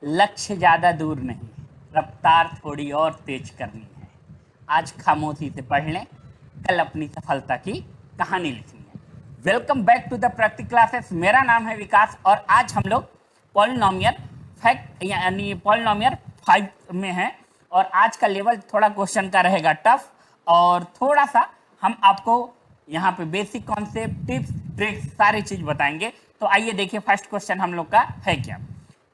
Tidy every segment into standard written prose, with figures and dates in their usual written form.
लक्ष्य ज्यादा दूर नहीं, रफ्तार थोड़ी और तेज करनी है। आज खामोशी से पढ़ लें, कल अपनी सफलता की कहानी लिखनी है। Welcome back to the practice classes. मेरा नाम है विकास और आज हम लोग पॉलिनोमियल फैक्ट यानी पॉलिनोमियल 5 में हैं और आज का लेवल थोड़ा क्वेश्चन का रहेगा टफ और थोड़ा सा हम आपको यहाँ पे बेसिक कॉन्सेप्ट, टिप्स, ट्रिक्स सारी चीज बताएंगे। तो आइए देखिए फर्स्ट क्वेश्चन हम लोग का है क्या।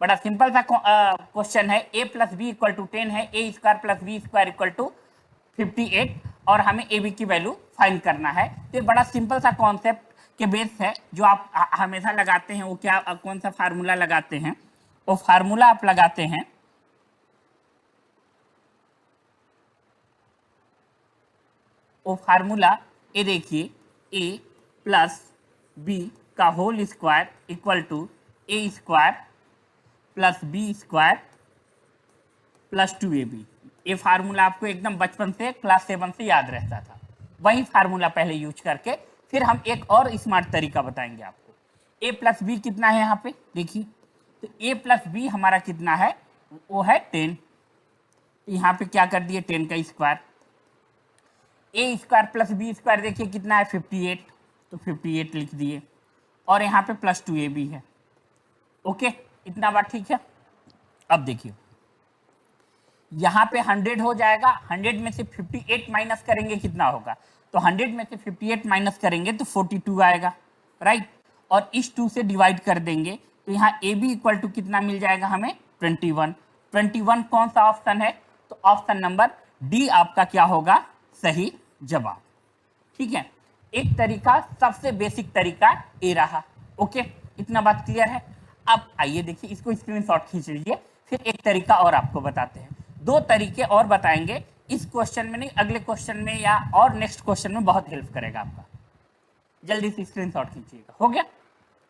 बड़ा सिंपल सा क्वेश्चन है। a plus B equal to 10 है, A square plus B square equal to 58 और हमें ए बी की वैल्यू फाइंड करना है। तो ये बड़ा सिंपल सा कॉन्सेप्ट के बेस है जो आप हमेशा लगाते हैं। वो क्या, कौन सा फार्मूला लगाते हैं? वो फार्मूला आप लगाते हैं ये देखिए, a प्लस बी का whole square equal to A square plus B square plus 2ab। ये फार्मूला आपको एकदम बचपन से क्लास 7 से याद रहता था। वही फार्मूला पहले यूज करके फिर हम एक और स्मार्ट तरीका बताएंगे आपको। a प्लस बी कितना है यहाँ पे देखिए, तो a प्लस बी हमारा कितना है, वो है 10। यहाँ पे क्या कर दिए, 10 का स्क्वायर। ए स्क्वायर प्लस बी स्क्वायर देखिए कितना है 58, तो 58 लिख दिए और यहाँ पे प्लस 2ab है। ओके, इतना बात ठीक है। अब देखिए यहाँ पे 100 हो जाएगा, 100 में से 58 माइनस करेंगे कितना होगा, तो 100 में से 58 माइनस करेंगे तो 42 आएगा, राइट। और इस 2 से डिवाइड कर देंगे तो यहाँ ए बी इक्वल टू कितना मिल जाएगा हमें, 21। 21 कौन सा ऑप्शन है, तो ऑप्शन नंबर डी आपका क्या होगा, सही जवाब। ठीक है, एक तरीका, सबसे बेसिक तरीका ए रहा। ओके, इतना बात क्लियर है। अब आइए देखिए, इसको स्क्रीनशॉट खींच लीजिए, फिर एक तरीका और आपको बताते हैं। 2 तरीके और बताएंगे, इस क्वेश्चन में नहीं, अगले क्वेश्चन में या और नेक्स्ट क्वेश्चन में बहुत हेल्प करेगा आपका। जल्दी से स्क्रीनशॉट खींचिएगा, हो गया।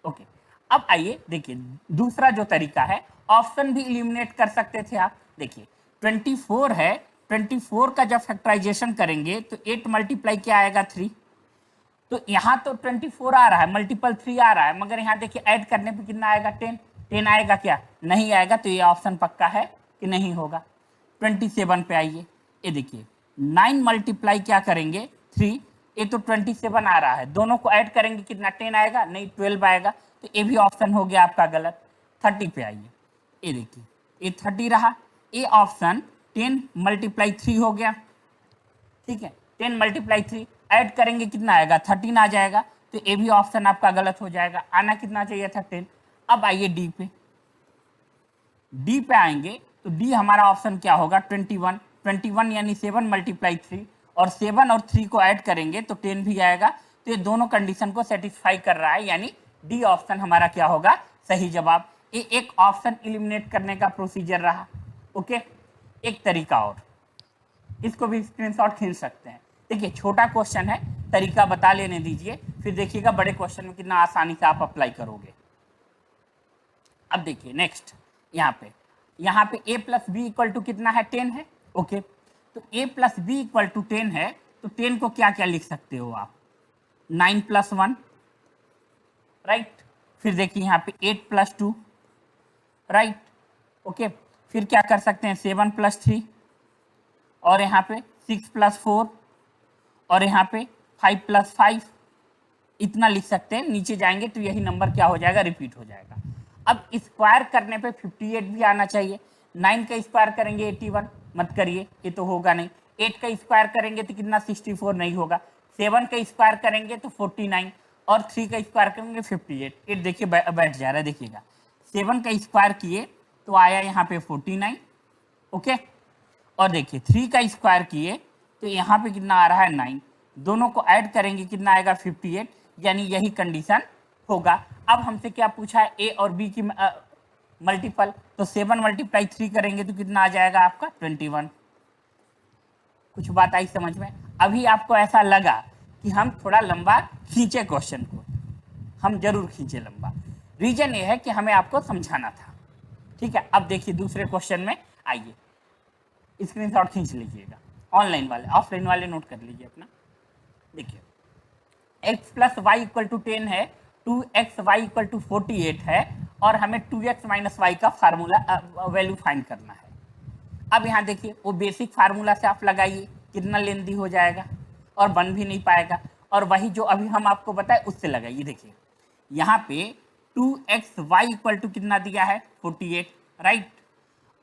ओके, अब आइए देखिए दूसरा जो तरीका है, ऑप्शन भी इलिमिनेट कर सकते थे आप। देखिए 24 है, 24 का जब फैक्टराइजेशन करेंगे तो 8 मल्टीप्लाई क्या आएगा, 3। तो यहाँ तो 24 आ रहा है, मल्टीपल 3 आ रहा है, मगर यहाँ देखिए ऐड करने पे कितना आएगा, 10। 10 आएगा क्या, नहीं आएगा, तो ये ऑप्शन पक्का है कि नहीं होगा। 27 पे आइए, ये देखिए 9 मल्टीप्लाई क्या करेंगे, 3। ये तो 27 आ रहा है, दोनों को ऐड करेंगे कितना, 10 आएगा, नहीं 12 आएगा, तो ये भी ऑप्शन हो गया आपका गलत। 30 पे आइए, ये देखिए ये 30 रहा, ये ऑप्शन 10 मल्टीप्लाई 3 हो गया। ठीक है, 10 मल्टीप्लाई 3 ऐड करेंगे कितना आएगा, 13 आ जाएगा, तो ये भी ऑप्शन आपका गलत हो जाएगा। आना कितना चाहिए था, 10। अब आइए डी पे, डी पे आएंगे तो डी हमारा ऑप्शन क्या होगा, 21। 21 यानी 7 मल्टीप्लाई 3, और 7 और 3 को ऐड करेंगे तो 10 भी आएगा। तो ये दोनों कंडीशन को सेटिस्फाई कर रहा है, यानी डी ऑप्शन हमारा क्या होगा, सही जवाब। ये एक ऑप्शन इलिमिनेट करने का प्रोसीजर रहा। ओके, एक तरीका और, इसको भी स्क्रीनशॉट खींच सकते हैं। देखिए छोटा क्वेश्चन है, तरीका बता लेने दीजिए, फिर देखिएगा बड़े क्वेश्चन में कितना आसानी से आप अप्लाई करोगे। अब देखिए नेक्स्ट, यहाँ पे a plus B equal to कितना है, 10 है। ओके, तो a plus B equal to 10 है, तो 10 को क्या क्या लिख सकते हो आप, 9 प्लस 1, राइट। फिर देखिए यहाँ पे 8 प्लस 2, राइट। ओके, फिर क्या कर सकते हैं, 7 प्लस 3, और यहाँ पे 6 प्लस 4, और यहाँ पे 5 प्लस 5, इतना लिख सकते हैं। नीचे जाएंगे तो यही नंबर क्या हो जाएगा, रिपीट हो जाएगा। अब स्क्वायर करने पे 58 भी आना चाहिए। 9 का स्क्वायर करेंगे 81, मत करिए, ये तो होगा नहीं। 8 का स्क्वायर करेंगे तो कितना, 64 नहीं होगा। 7 का स्क्वायर करेंगे तो 49, और 3 का स्क्वायर करेंगे 58। ये देखिए बैठ जा रहा है, देखिएगा 7 का स्क्वायर किए तो आया यहाँ पे 49। ओके, और देखिए 3 का स्क्वायर किए तो यहाँ पे कितना आ रहा है, 9। दोनों को ऐड करेंगे कितना आएगा, 58, यानी यही कंडीशन होगा। अब हमसे क्या पूछा है, ए और बी की मल्टीपल, तो 7 मल्टीप्लाई 3 करेंगे तो कितना आ जाएगा आपका, 21। कुछ बात आई समझ में? अभी आपको ऐसा लगा कि हम थोड़ा लंबा खींचे क्वेश्चन को, हम जरूर खींचे लंबा, रीजन ये है कि हमें आपको समझाना था। ठीक है, अब देखिए दूसरे क्वेश्चन में आइए, स्क्रीनशॉट खींच लीजिएगा, ऑनलाइन वाले, ऑफलाइन वाले नोट कर लीजिए अपना। देखिए x plus Y equal to 10 है, 2x y इक्वल टू 48 है, और हमें 2x माइनस वाई का फार्मूला वैल्यू फाइंड करना है। अब यहाँ देखिए वो बेसिक फार्मूला से आप लगाइए, कितना लेंदी हो जाएगा और बन भी नहीं पाएगा, और वही जो अभी हम आपको बताए उससे लगाइए। देखिए यहाँ पे 2xy इक्वल टू कितना दिया है 48, राइट,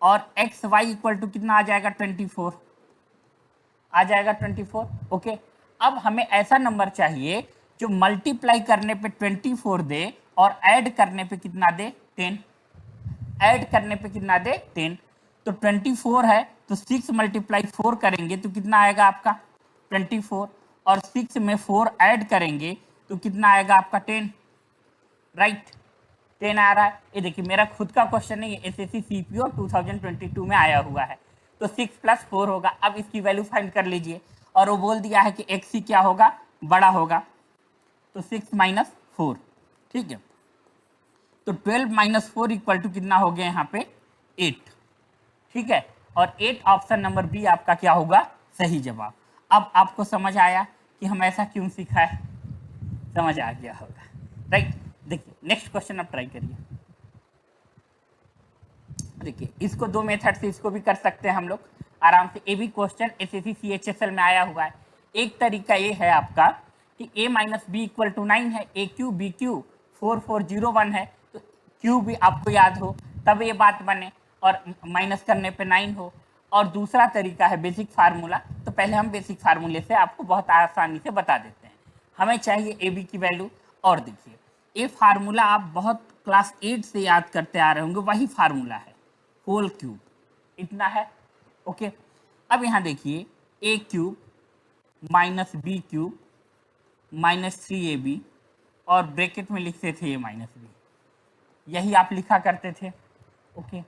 और xy इक्वल टू कितना आ जाएगा 24, आ जाएगा 24। ओके, अब हमें ऐसा नंबर चाहिए जो मल्टीप्लाई करने पे 24 दे और ऐड करने पे कितना दे 10, ऐड करने पे कितना दे 10। तो 24 है तो 6 मल्टीप्लाई 4 करेंगे तो कितना आएगा आपका 24, और 6 में 4 ऐड करेंगे तो कितना आएगा आपका 10, राइट, 10 आ रहा है। ये देखिए मेरा खुद का क्वेश्चन नहीं है, एसएससी सीपीओ 2022 में आया हुआ है, तो 6 + 4 होगा। अब इसकी वैल्यू फाइंड कर लीजिए, और वो बोल दिया है कि एक्स क्या होगा, बड़ा होगा, तो 6 - 4, ठीक है। तो 12 - 4 इक्वल टू कितना हो गया यहाँ पे 8, ठीक है, और 8 ऑप्शन नंबर बी आपका क्या होगा सही जवाब। अब आपको समझ आया कि हम ऐसा क्यों सीखा है, समझ आ गया होगा, राइट। देखिए नेक्स्ट क्वेश्चन आप ट्राई करिए। देखिए इसको दो मेथड से इसको भी कर सकते हैं हम लोग आराम से। ये भी क्वेश्चन एसएससी सीएचएसएल में आया हुआ है। एक तरीका ये है आपका कि a - b = 9 है, AQ BQ 4401 है, तो Q भी आपको याद हो तब ये बात बने, और माइनस करने पे 9 हो। और दूसरा तरीका है बेसिक फार्मूला, तो पहले हम बेसिक फार्मूले से आपको बहुत आसानी से बता देते हैं। हमें चाहिए ए बी की वैल्यू, और देखिए ये फार्मूला आप बहुत क्लास 8 से याद करते आ रहे होंगे, वही फार्मूला है, होल क्यूब इतना है। ओके, अब यहाँ देखिए a³ - b³ -3ab, और ब्रैकेट में लिखते थे a - b, यही आप लिखा करते थे। ओके,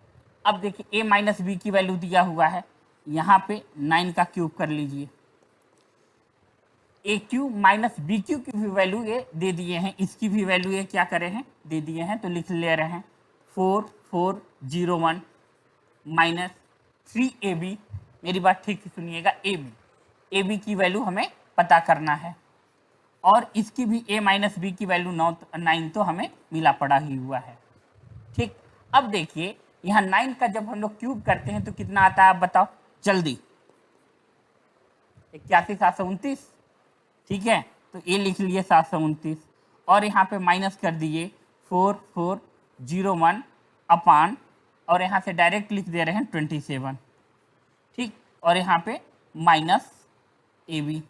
अब देखिए a - b की वैल्यू दिया हुआ है, यहाँ पे 9 का क्यूब कर लीजिए। AQ - BQ की भी वैल्यू ये दे दिए हैं, इसकी भी वैल्यू ये क्या करे हैं दे दिए हैं, तो लिख ले रहे हैं 4401 -3ab। मेरी बात ठीक से सुनिएगा, AB की वैल्यू हमें पता करना है, और इसकी भी a - b की वैल्यू 9 तो हमें मिला पड़ा ही हुआ है, ठीक। अब देखिए यहाँ 9 का जब हम लोग क्यूब करते हैं तो कितना आता है आप बताओ जल्दी, 81,729, ठीक है, तो ये लिख लिए 729, और यहाँ पे माइनस कर दिए 4401 अपान, और यहाँ से डायरेक्ट लिख दे रहे हैं 27, ठीक, और यहाँ पे -ab।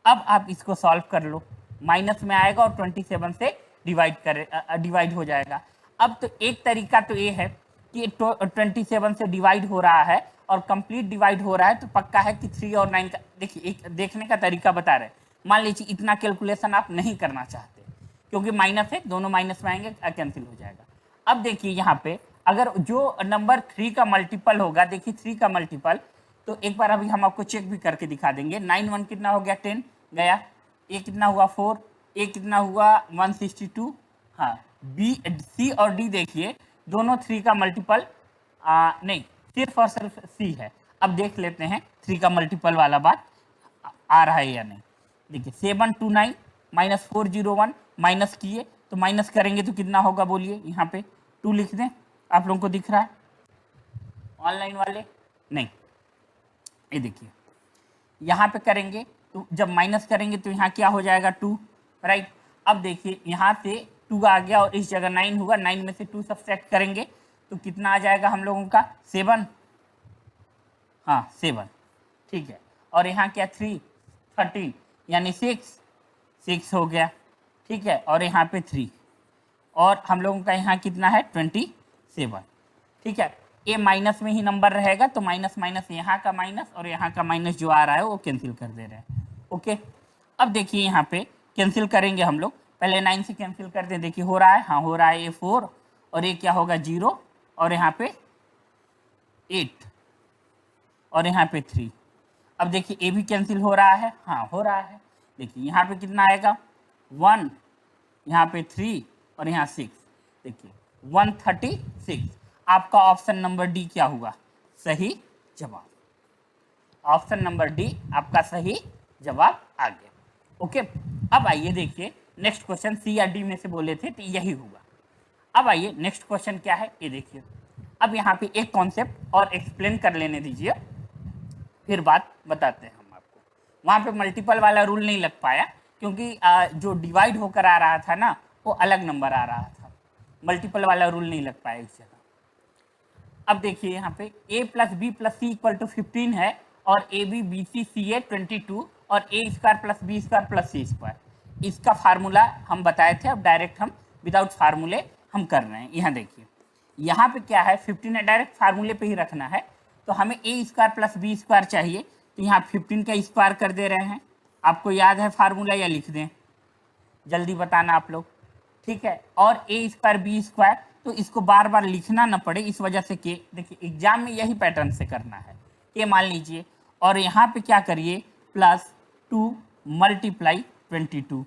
अब आप इसको सॉल्व कर लो, माइनस में आएगा और 27 से डिवाइड हो जाएगा। अब तो एक तरीका तो ये है कि 27 से डिवाइड हो रहा है और कंप्लीट डिवाइड हो रहा है, तो पक्का है कि 3 और 9 का, देखिए एक देखने का तरीका बता रहे हैं। मान लीजिए इतना कैलकुलेशन आप नहीं करना चाहते क्योंकि माइनस है, दोनों माइनस में आएंगे, कैंसिल हो जाएगा। अब देखिए यहाँ पे अगर जो नंबर 3 का मल्टीपल होगा, देखिए 3 का मल्टीपल, तो एक बार अभी हम आपको चेक भी करके दिखा देंगे। 9 1 कितना हो गया 10 गया, ए कितना हुआ 4, ए कितना हुआ 162, हाँ बी सी और डी देखिए दोनों 3 का मल्टीपल नहीं, सिर्फ और सिर्फ सी है। अब देख लेते हैं 3 का मल्टीपल वाला बात आ रहा है या नहीं। देखिए 729 -401 माइनस किए, तो माइनस करेंगे तो कितना होगा बोलिए, यहाँ पे 2 लिख दें, आप लोगों को दिख रहा है ऑनलाइन वाले, नहीं ये देखिए यहाँ पे करेंगे तो जब माइनस करेंगे तो यहाँ क्या हो जाएगा 2, राइट। अब देखिए यहाँ से 2 आ गया और इस जगह 9 हुआ, 9 में से 2 सब्ट्रैक्ट करेंगे तो कितना आ जाएगा हम लोगों का 7, हाँ 7, ठीक है, और यहाँ क्या 3 13 यानी 6 हो गया, ठीक है, और यहाँ पे 3, और हम लोगों का यहाँ कितना है 27, ठीक है। ये माइनस में ही नंबर रहेगा तो माइनस माइनस यहाँ का माइनस और यहाँ का माइनस जो आ रहा है वो कैंसिल कर दे रहे हैं। ओके, अब देखिए यहाँ पे कैंसिल करेंगे हम लोग, पहले 9 से कैंसिल कर दें, देखिए हो रहा है, हाँ हो रहा है, ये 4 और ये क्या होगा 0 और यहाँ पे 8 और यहाँ पे 3। अब देखिए ये भी कैंसिल हो रहा है, हाँ हो रहा है, देखिए यहाँ पे कितना आएगा 1, यहाँ पे 3 और यहाँ 6, देखिए 136। आपका ऑप्शन नंबर डी क्या हुआ सही जवाब, ऑप्शन नंबर डी आपका सही जवाब आ गया। ओके, अब आइए देखिए नेक्स्ट क्वेश्चन, सी या डी में से बोले थे तो यही हुआ। अब आइए नेक्स्ट क्वेश्चन क्या है ये देखिए। अब यहाँ पे एक कॉन्सेप्ट और एक्सप्लेन कर लेने दीजिए, फिर बात बताते हैं हम आपको। वहाँ पे मल्टीपल वाला रूल नहीं लग पाया क्योंकि जो डिवाइड होकर आ रहा था ना वो अलग नंबर आ रहा था, मल्टीपल वाला रूल नहीं लग पाया इस जगह। अब देखिए यहाँ पे a plus B plus C equal to 15 है और ए B B C C A 22 और A square plus B square plus C square, इसका फार्मूला हम बताए थे। अब डायरेक्ट हम विदाउट फार्मूले हम कर रहे हैं। यहाँ देखिए यहाँ पे क्या है 15 है, डायरेक्ट फार्मूले पे ही रखना है। तो हमें ए स्क्वायर प्लस बी स्क्वायर चाहिए, तो यहाँ 15 का स्क्वायर कर दे रहे हैं। आपको याद है फार्मूला या लिख दें? जल्दी बताना आप लोग, ठीक है। और ए स्क्वायर बी स्क्वायर, तो इसको बार बार लिखना ना पड़े इस वजह से के देखिए एग्जाम में यही पैटर्न से करना है। के मान लीजिए और यहाँ पे क्या करिए प्लस 2 मल्टीप्लाई 22।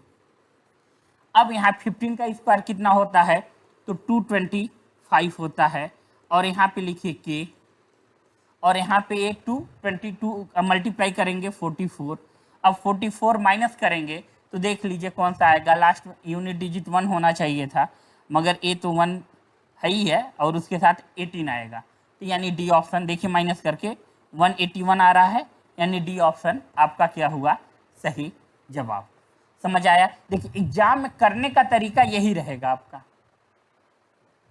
अब यहाँ 15 का स्क्वायर कितना होता है तो 225 होता है और यहाँ पे लिखिए के और यहाँ पे एक 222 मल्टीप्लाई करेंगे 44। अब 44 माइनस करेंगे तो देख लीजिए कौन सा आएगा, लास्ट यूनिट डिजिट 1 होना चाहिए था मगर ए तो 1 है ही है और उसके साथ 18 आएगा, तो यानी डी ऑप्शन देखिए माइनस करके 181 आ रहा है, यानी डी ऑप्शन आपका क्या हुआ सही जवाब। समझ आया? देखिए एग्जाम में करने का तरीका यही रहेगा आपका,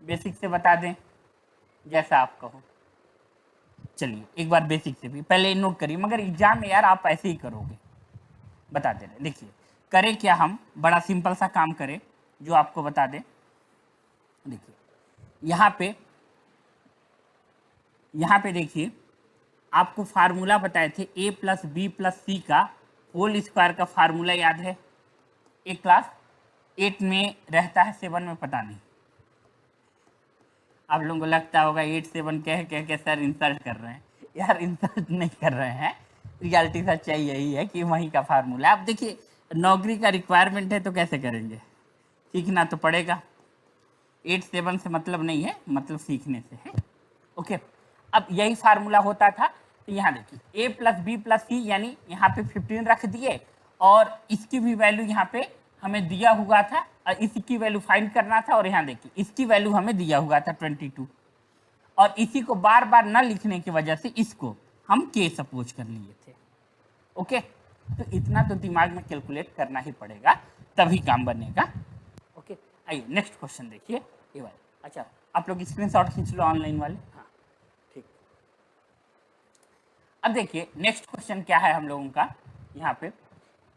बेसिक से बता दें जैसा आप कहो। चलिए एक बार बेसिक से भी पहले नोट करिए, मगर एग्जाम में यार आप ऐसे ही करोगे, बता दे रहे। देखिए करें क्या, हम बड़ा सिंपल सा काम करें जो आपको बता दें। देखिए यहाँ पे देखिए आपको फार्मूला बताए थे a plus B plus C का होल स्क्वायर का फार्मूला याद है? एक क्लास 8 में रहता है, 7 में पता नहीं। आप लोगों को लगता होगा 8 7 कह के सर इंसल्ट कर रहे हैं, यार इंसल्ट नहीं कर रहे हैं, रियलिटी सच्चाई यही है कि वहीं का फार्मूला। आप देखिए नौकरी का रिक्वायरमेंट है तो कैसे करेंगे, सीखना तो पड़ेगा। 8 7 से मतलब नहीं है, मतलब सीखने से है। ओके, अब यही फार्मूला होता था। तो यहाँ देखिए a प्लस बी प्लस सी, यानी यहाँ पे 15 रख दिए और इसकी भी वैल्यू यहाँ पे हमें दिया हुआ था और इसकी वैल्यू फाइंड करना था। और यहाँ देखिए इसकी वैल्यू हमें दिया हुआ था 22 और इसी को बार बार न लिखने की वजह से इसको हम k सपोज कर लिए थे। ओके, तो इतना तो दिमाग में कैलकुलेट करना ही पड़ेगा तभी काम बनेगा। ओके, आइए नेक्स्ट क्वेश्चन देखिए ये वाला। अच्छा आप लोग स्क्रीनशॉट खींच लो ऑनलाइन वाले, हाँ ठीक। अब देखिए नेक्स्ट क्वेश्चन क्या है हम लोगों का, यहाँ पे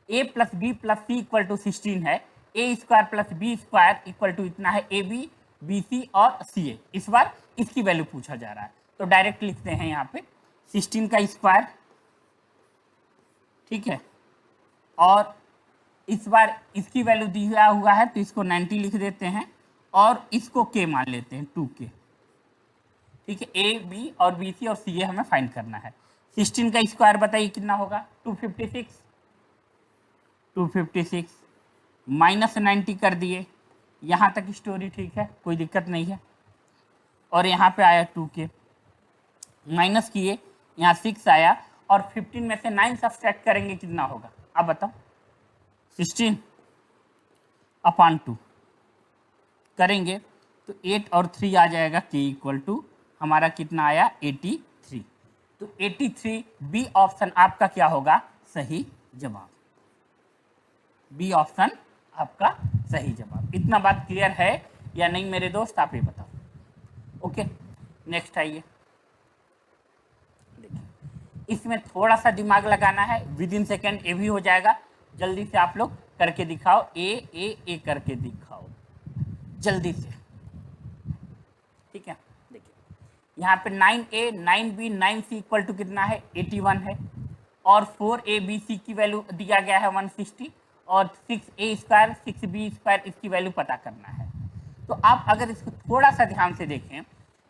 a plus B plus C equal to 16 है, A square plus B square equal to इतना है ए बी बी सी और सी ए। इस बार इसकी वैल्यू पूछा जा रहा है तो डायरेक्ट लिखते हैं यहाँ पे 16 का स्क्वायर, ठीक है, और इस बार इसकी वैल्यू दिया हुआ है तो इसको 90 लिख देते हैं और इसको k मान लेते हैं 2k, ठीक है। ए बी और बी सी और सी ए हमें फाइंड करना है। 16 का स्क्वायर बताइए कितना होगा, 256 माइनस 90 कर दिए, यहाँ तक स्टोरी ठीक है, कोई दिक्कत नहीं है। और यहाँ पे आया 2k, माइनस किए, यहाँ 6 आया और 15 में से 9 सब्सट्रैक्ट करेंगे कितना होगा, अब बताओ। 16/2 करेंगे तो 8 और 3 आ जाएगा, k इक्वल टू हमारा कितना आया 83। तो 83 बी ऑप्शन आपका क्या होगा सही जवाब, बी ऑप्शन आपका सही जवाब। इतना बात क्लियर है या नहीं मेरे दोस्त, आप ये बताओ। ओके नेक्स्ट आइए, देखिए इसमें थोड़ा सा दिमाग लगाना है, विद इन सेकेंड ये भी हो जाएगा। जल्दी से आप लोग करके दिखाओ, ए करके दिखाओ जल्दी से, ठीक है। देखिए यहाँ पे 9a 9b 9c equal to कितना है 81 है और 4abc की वैल्यू दिया गया है 160 और 6a स्क्वायर 6b स्क्वायर इसकी वैल्यू पता करना है। तो आप अगर इसको थोड़ा सा ध्यान से देखें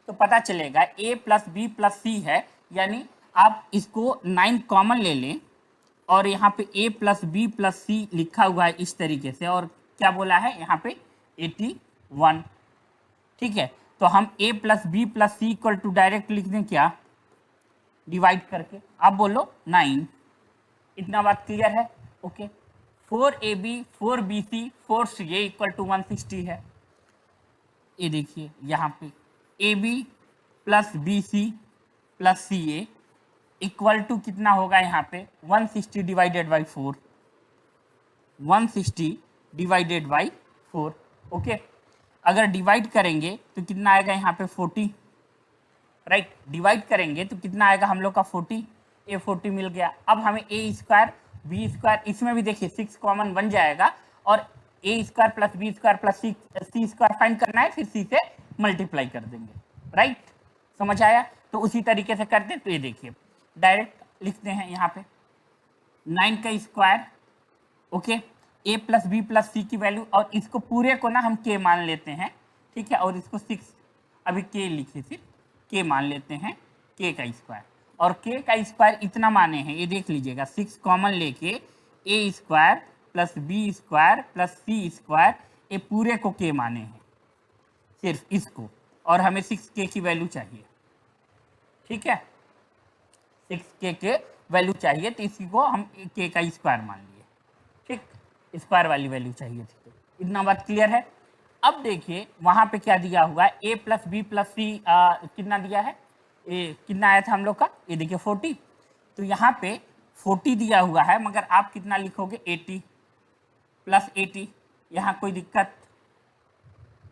तो पता चलेगा a प्लस बी प्लस सी है, यानी आप इसको 9 कॉमन ले लें और यहाँ पे a प्लस बी प्लस सी लिखा हुआ है इस तरीके से, और क्या बोला है यहाँ पे 81, ठीक है। तो हम a plus B plus C equal to direct लिख दें क्या, डिवाइड करके, आप बोलो 9। इतना बात क्लियर है? Okay, 4ab 4bc 4ca equal to 160 है। ये देखिए यहाँ पे A B plus B C plus C A equal to कितना होगा यहाँ पे 160 divided by 4, 160 divided by 4। Okay, अगर डिवाइड करेंगे तो कितना आएगा यहाँ पे 40, राइट। डिवाइड करेंगे तो कितना आएगा हम लोग का 40, ए 40 मिल गया। अब हमें ए स्क्वायर बी स्क्वायर, इसमें भी देखिए 6 कॉमन बन जाएगा और A square plus B square plus C square find करना है, फिर सी से मल्टीप्लाई कर देंगे, राइट। समझ आया? तो उसी तरीके से करते हैं। तो ये देखिए डायरेक्ट लिखते हैं यहाँ पे 9 का स्क्वायर, ओके, ए प्लस बी प्लस सी की वैल्यू, और इसको पूरे को ना हम के मान लेते हैं, ठीक है, और इसको 6 अभी के लिखे, फिर के मान लेते हैं के का स्क्वायर, और के का स्क्वायर इतना माने हैं, ये देख लीजिएगा 6 कॉमन लेके A square plus B square plus C square, ये पूरे को के माने हैं सिर्फ इसको, और हमें 6k की वैल्यू चाहिए, ठीक है, 6k के वैल्यू चाहिए, तो इसी को हम के का स्क्वायर मान लिए, ठीक, स्क्वायर वाली वैल्यू चाहिए थी। तो इतना बात क्लियर है। अब देखिए वहाँ पे क्या दिया हुआ है, ए प्लस बी प्लस सी कितना दिया है, ए कितना आया था हम लोग का, ये देखिए 40, तो यहाँ पे 40 दिया हुआ है, मगर आप कितना लिखोगे 80 प्लस 80, यहाँ कोई दिक्कत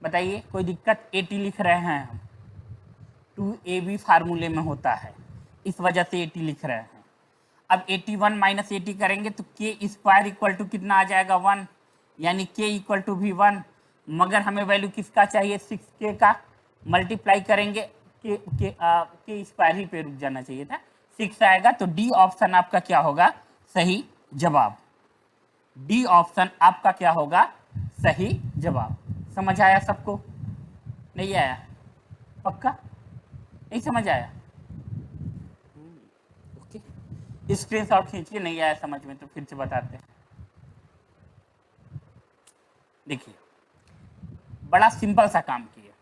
बताइए, कोई दिक्कत? 80 लिख रहे हैं हम, 2ab फार्मूले में होता है, इस वजह से 80 लिख रहे हैं। अब 81 माइनस 80 करेंगे तो के स्क्वायर इक्वल टू कितना आ जाएगा 1, यानी के इक्वल टू भी 1, मगर हमें वैल्यू किसका चाहिए 6k का, मल्टीप्लाई करेंगे के स्क्वायर ही पे रुक जाना चाहिए था, 6 आएगा, तो डी ऑप्शन आपका क्या होगा सही जवाब, डी ऑप्शन आपका क्या होगा सही जवाब। समझ आया सबको? नहीं आया? पक्का नहीं समझ आया? ओके, स्क्रीनशॉट खींचिए, नहीं आया समझ में तो फिर से बताते हैं। देखिए बड़ा सिंपल सा काम किया,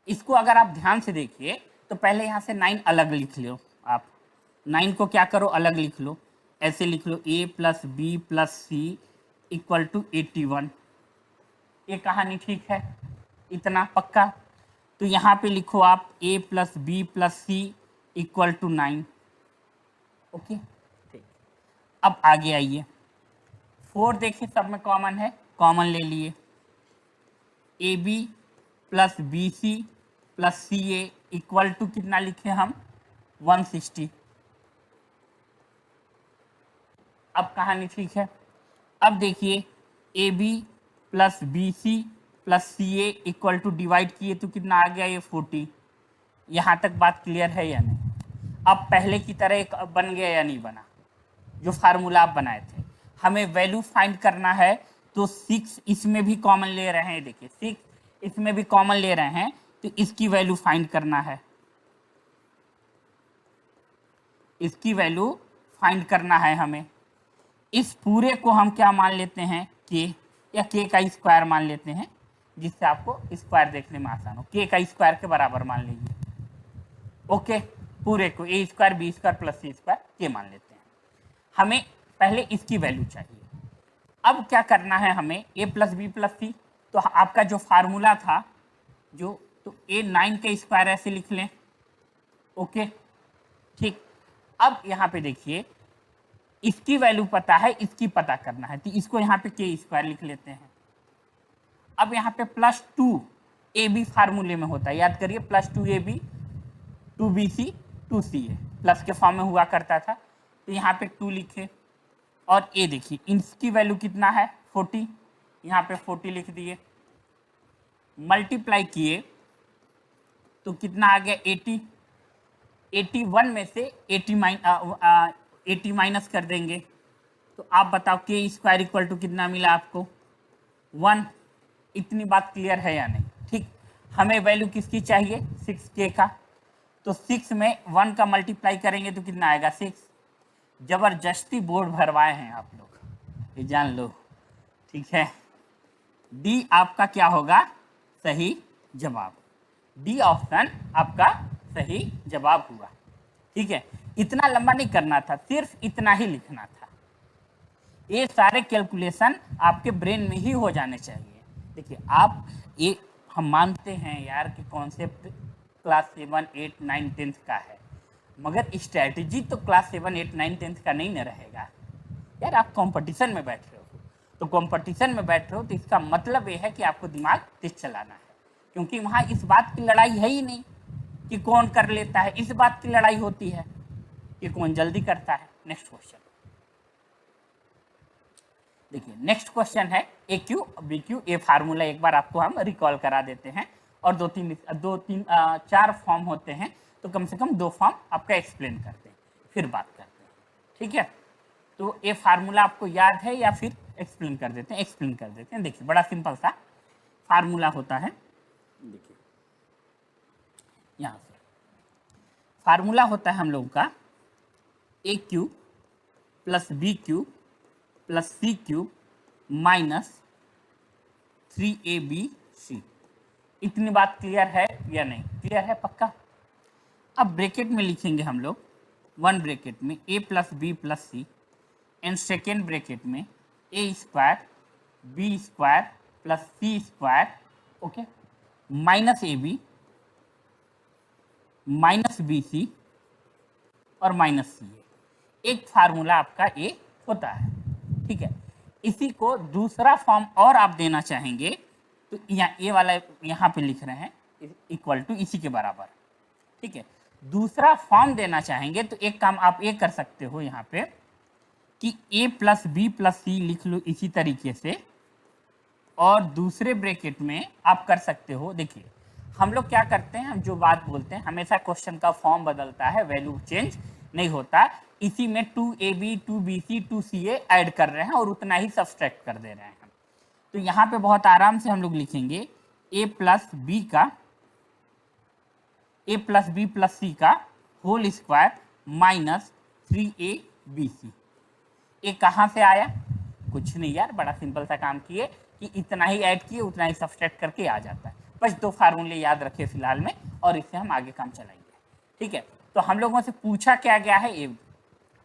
इसको अगर आप ध्यान से देखिए तो पहले यहाँ से 9 अलग लिख लो, आप 9 को क्या करो अलग लिख लो, ऐसे लिख लो a plus B plus C equal to 81, ये कहानी ठीक है, इतना पक्का। तो यहाँ पे लिखो आप a plus B plus C equal to 9, okay ठीक। अब आगे आइए, 4 देखिए सब में कॉमन है, कॉमन ले लिए, A B plus B C plus C A equal to कितना लिखे हम 160। अब कहानी ठीक है। अब देखिए A B plus B C plus C A equal to डिवाइड किए तो कितना आ गया ये 40। यहाँ तक बात क्लियर है या नहीं? अब पहले की तरह एक बन गया या नहीं बना, जो फार्मूला आप बनाए थे। हमें वैल्यू फाइंड करना है तो 6 इसमें भी कॉमन ले रहे हैं, देखिए 6 इसमें भी कॉमन ले रहे हैं, तो इसकी वैल्यू फाइंड करना है, इसकी वैल्यू फाइंड करना है हमें। इस पूरे को हम क्या मान लेते हैं के, या के का स्क्वायर मान लेते हैं, जिससे आपको स्क्वायर देखने में आसान हो, के का स्क्वायर के बराबर मान लीजिए, ओके। पूरे को ए square B square plus C square के मान लेते हैं। हमें पहले इसकी वैल्यू चाहिए। अब क्या करना है हमें, ए प्लस बी प्लस सी, तो आपका जो फार्मूला था जो, तो ए 9 का स्क्वायर ऐसे लिख लें, ओके ठीक। अब यहाँ पे देखिए इसकी वैल्यू पता है, इसकी पता करना है, तो इसको यहाँ पे के स्क्वायर लिख लेते हैं। अब यहाँ पे प्लस 2 ए बी फार्मूले में होता है, याद करिए plus 2 A B 2 B C 2 C A plus के फॉर्म में हुआ करता था, तो यहाँ पे 2 लिखे। और ए देखिए इसकी वैल्यू कितना है 40, यहाँ पे 40 लिख दिए, मल्टीप्लाई किए तो कितना आ गया 80। 81 में से 80 माइनस कर देंगे, तो आप बताओ के स्क्वायर इक्वल टू कितना मिला आपको 1। इतनी बात क्लियर है या नहीं? ठीक। हमें वैल्यू किसकी चाहिए 6k का, तो 6 में 1 का मल्टीप्लाई करेंगे तो कितना आएगा 6। जबरदस्ती बोर्ड भरवाए हैं आप लोग, ये जान लो, ठीक है। डी आपका क्या होगा सही जवाब, डी ऑप्शन आपका सही जवाब हुआ, ठीक है। इतना लंबा नहीं करना था, सिर्फ इतना ही लिखना था। ये सारे कैलकुलेशन आपके ब्रेन में ही हो जाने चाहिए। देखिए आप ये हम मानते हैं यार कि कॉन्सेप्ट क्लास 7, 8, 9, 10 का है, मगर स्ट्रैटेजी तो क्लास 7, 8, 9, 10 का नहीं न रहेगा यार। आप कंपटीशन में बैठ रहे हो, तो कंपटीशन में बैठ रहे हो तो इसका मतलब ये है कि आपको दिमाग तेज चलाना है, क्योंकि वहाँ इस बात की लड़ाई है ही नहीं कि कौन कर लेता है, इस बात की लड़ाई होती है कि कौन जल्दी करता है। नेक्स्ट क्वेश्चन देखिए, नेक्स्ट क्वेश्चन है ए क्यू बी क्यू। ये फार्मूला एक बार आपको हम रिकॉल करा देते हैं, और दो तीन चार फॉर्म होते हैं, तो कम से कम 2 फॉर्म आपका एक्सप्लेन करते हैं, फिर बात करते हैं, ठीक है। तो ये फार्मूला आपको याद है या फिर एक्सप्लेन कर देते हैं? एक्सप्लेन कर देते हैं। देखिए, बड़ा सिंपल सा फार्मूला होता है। देखिए यहाँ से फार्मूला होता है हम लोगों का A cube plus B cube plus C cube minus 3ab। इतनी बात क्लियर है या नहीं? क्लियर है पक्का? अब ब्रैकेट में लिखेंगे हम लोग, 1 ब्रैकेट में a plus B plus C, and second bracket में a square B square plus C square, okay, minus A B minus B C और माइनस सी ए। एक फार्मूला आपका ये होता है, ठीक है। इसी को दूसरा फॉर्म और आप देना चाहेंगे तो यहाँ ए वाला यहाँ पे लिख रहे हैं इक्वल टू इसी के बराबर, ठीक है। दूसरा फॉर्म देना चाहेंगे तो एक काम आप ये कर सकते हो यहाँ पे कि a प्लस बी प्लस सी लिख लो इसी तरीके से, और दूसरे ब्रैकेट में आप कर सकते हो। देखिए, हम लोग क्या करते हैं, हम जो बात बोलते हैं, हमेशा क्वेश्चन का फॉर्म बदलता है, वैल्यू चेंज नहीं होता। इसी में 2ab 2bc 2ca ऐड कर रहे हैं और उतना ही सब्सट्रैक्ट कर दे रहे हैं। तो यहाँ पे बहुत आराम से हम लोग लिखेंगे a plus B plus C का होल स्क्वायर माइनस 3abc। ये कहाँ से आया? कुछ नहीं यार, बड़ा सिंपल सा काम किए कि इतना ही ऐड किए उतना ही सब्सट्रैक्ट करके आ जाता है। बस 2 फार्मूले याद रखिए फिलहाल में, और इससे हम आगे काम चलाएंगे, ठीक है। तो हम लोगों से पूछा क्या गया है? ए।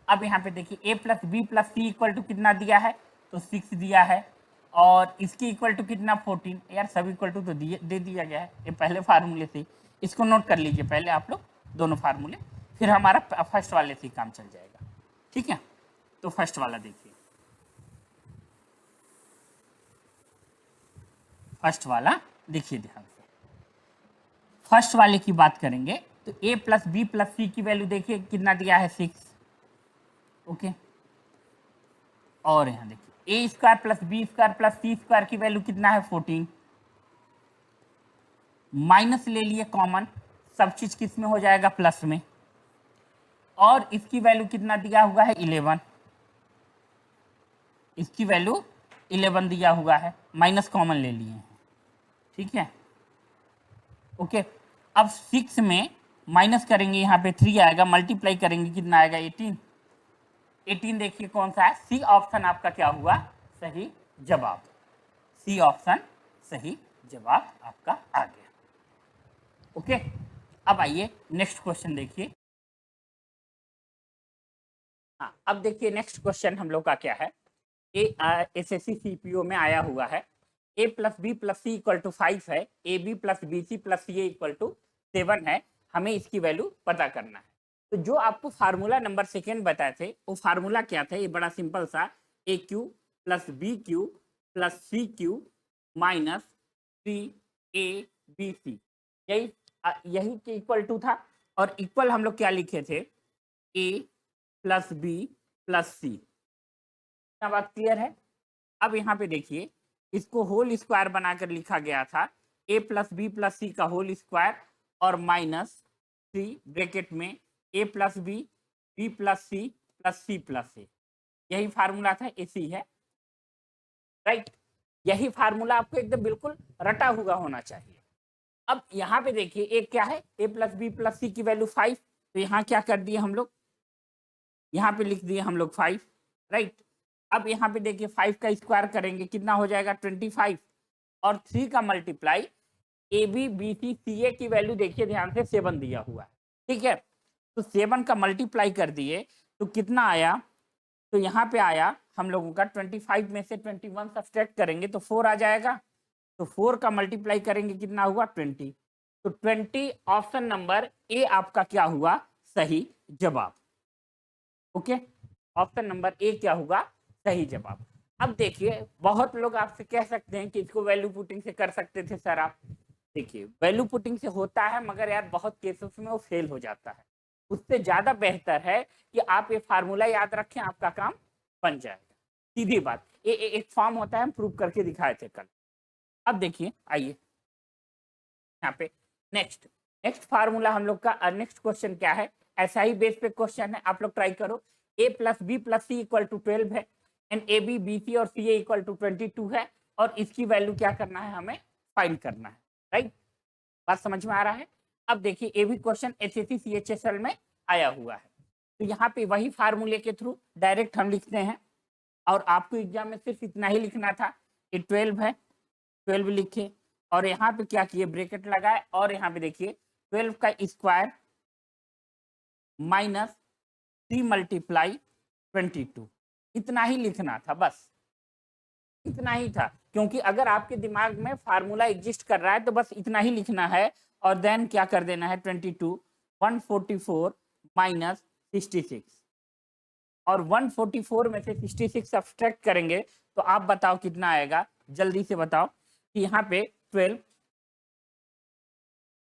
अब यहाँ पे देखिए a plus B plus C equal to कितना दिया है? तो 6 दिया है, और इसकी इक्वल टू कितना? 14। यार सब इक्वल टू तो दे दिया गया है ये पहले फार्मूले से। इसको नोट कर लीजिए पहले आप लोग दोनों फार्मूले, फिर हमारा फर्स्ट वाले से काम चल जाएगा, ठीक है। तो फर्स्ट वाला देखिए, फर्स्ट वाला देखिए ध्यान से। फर्स्ट वाले की बात करेंगे तो a प्लस बी प्लस सी की वैल्यू देखिए कितना दिया है? 6, ओके। और यहाँ देखिए a square plus B square plus C square की वैल्यू कितना है? 14। माइनस ले लिए कॉमन, सब चीज किस में हो जाएगा? प्लस में। और इसकी वैल्यू कितना दिया हुआ है? 11। इसकी वैल्यू 11 दिया हुआ है, माइनस कॉमन ले लिए हैं, ठीक है, ओके। अब 6 में माइनस करेंगे, यहाँ पे 3 आएगा, मल्टीप्लाई करेंगे कितना आएगा? 18। 18 देखिए कौन सा है? सी ऑप्शन आपका क्या हुआ? सही जवाब। सी ऑप्शन सही जवाब आपका आ गया, ओके। अब आइए नेक्स्ट क्वेश्चन देखिए। हाँ, अब देखिए नेक्स्ट क्वेश्चन हम लोग का क्या है। एसएससी सीपीओ में आया हुआ है a plus B plus C equal to 5 है, A B plus B C plus C equal to 7 है, हमें इसकी वैल्यू पता करना है। तो जो आपको फार्मूला नंबर सेकेंड बताए थे वो फार्मूला क्या था? ये बड़ा सिंपल सा, A cube plus B cube plus C cube minus 3abc, यही के इक्वल टू था। और इक्वल हम लोग क्या लिखे थे? a प्लस बी प्लस सी। क्या बात क्लियर है? अब यहाँ पे देखिए, इसको होल स्क्वायर बनाकर लिखा गया था, a plus B plus C का होल स्क्वायर और माइनस 3 ब्रैकेट में a plus B plus C plus C plus A. यही फार्मूला था, ऐसी है, राइट। यही फार्मूला आपको एकदम बिल्कुल रटा हुआ होना चाहिए। अब यहाँ पे देखिए एक क्या है? a प्लस बी प्लस सी की वैल्यू 5, तो यहाँ क्या कर दिए हम लोग? यहाँ पे लिख दिए हम लोग 5, राइट। अब यहाँ पे देखिए 5 का स्क्वायर करेंगे कितना हो जाएगा? 25, और 3 का multiply A B B C C A की वैल्यू देखिए ध्यान से 7 दिया हुआ है, ठीक है। तो 7 का मल्टीप्लाई कर दिए तो कितना आया? तो यहाँ पे आया हम लोगों का 25 में से 21 सब्सट्रैक्ट करेंगे तो 4 आ जाएगा, तो 4 का मल्टीप्लाई करेंगे कितना हुआ 20। तो 20 ऑप्शन नंबर ए आपका क्या हुआ सही जवाब। ओके, ऑप्शन नंबर ए क्या होगा सही जवाब। अब देखिए बहुत लोग आपसे कह सकते हैं कि इसको वैल्यू पुटिंग से कर सकते थे सर आप। देखिए वैल्यू पुटिंग से होता है मगर यार बहुत केसेस में वो फेल हो जाता है। उससे ज्यादा बेहतर है कि आप ये फार्मूला याद रखें, आपका काम बन जाएगा। सीधी बात, ये एक फॉर्म होता है, हम प्रूव करके दिखाए थे कल। अब देखिए आइए यहाँ पे नेक्स्ट नेक्स्ट फार्मूला हम लोग का नेक्स्ट क्वेश्चन क्या है, ऐसा ही बेस पे क्वेश्चन है, आप लोग ट्राई करो। a plus B plus C equal to 12 है and A B B C और सी ए इक्वल टू 22 है और इसकी वैल्यू क्या करना है हमें फाइंड करना है। राइट, बात समझ में आ रहा है। अब देखिए ये भी क्वेश्चन एसएससी सीएचएसएल में आया हुआ है, तो यहाँ पे वही फार्मूले के थ्रू डायरेक्ट हम लिखते हैं और आपको एग्जाम में सिर्फ इतना ही लिखना था। ये 12 है, 12 लिखे और यहाँ पे क्या किए ब्रैकेट लगाए और यहाँ पे देखिए 12 का स्क्वायर माइनस 3 मल्टीप्लाई 22, इतना ही लिखना था, बस इतना ही था। क्योंकि अगर आपके दिमाग में फार्मूला एग्जिस्ट कर रहा है तो बस इतना ही लिखना है और देन क्या कर देना है 22 144 माइनस 66 और 144 में से 66 सब्सट्रैक्ट करेंगे तो आप बताओ कितना आएगा, जल्दी से बताओ। कि यहाँ पे 12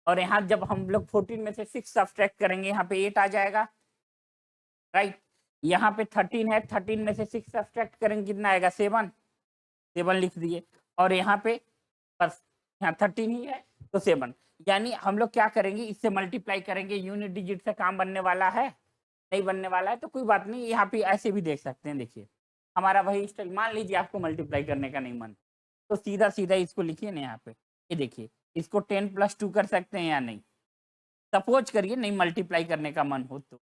और यहाँ जब हम लोग 14 में से 6 सब्सट्रैक्ट करेंगे यहाँ पे 8 आ जाएगा। राइट, यहाँ पे 13 है, 13 में से 6 सब्सट्रैक्ट करेंगे कितना आएगा 7, 7 लिख दिए और यहाँ पे बस यहाँ 13 ही है तो 7। यानी हम लोग क्या करेंगे इससे मल्टीप्लाई करेंगे, यूनिट डिजिट से काम बनने वाला है नहीं बनने वाला है तो कोई बात नहीं, यहाँ पे ऐसे भी देख सकते हैं। देखिए हमारा वही स्टाइल, मान लीजिए आपको मल्टीप्लाई करने का नहीं मन तो सीधा सीधा इसको लिखिए ना यहाँ पे, ये देखिए इसको 10 प्लस 2 कर सकते हैं या नहीं, सपोज करिए नहीं मल्टीप्लाई करने का मन हो तो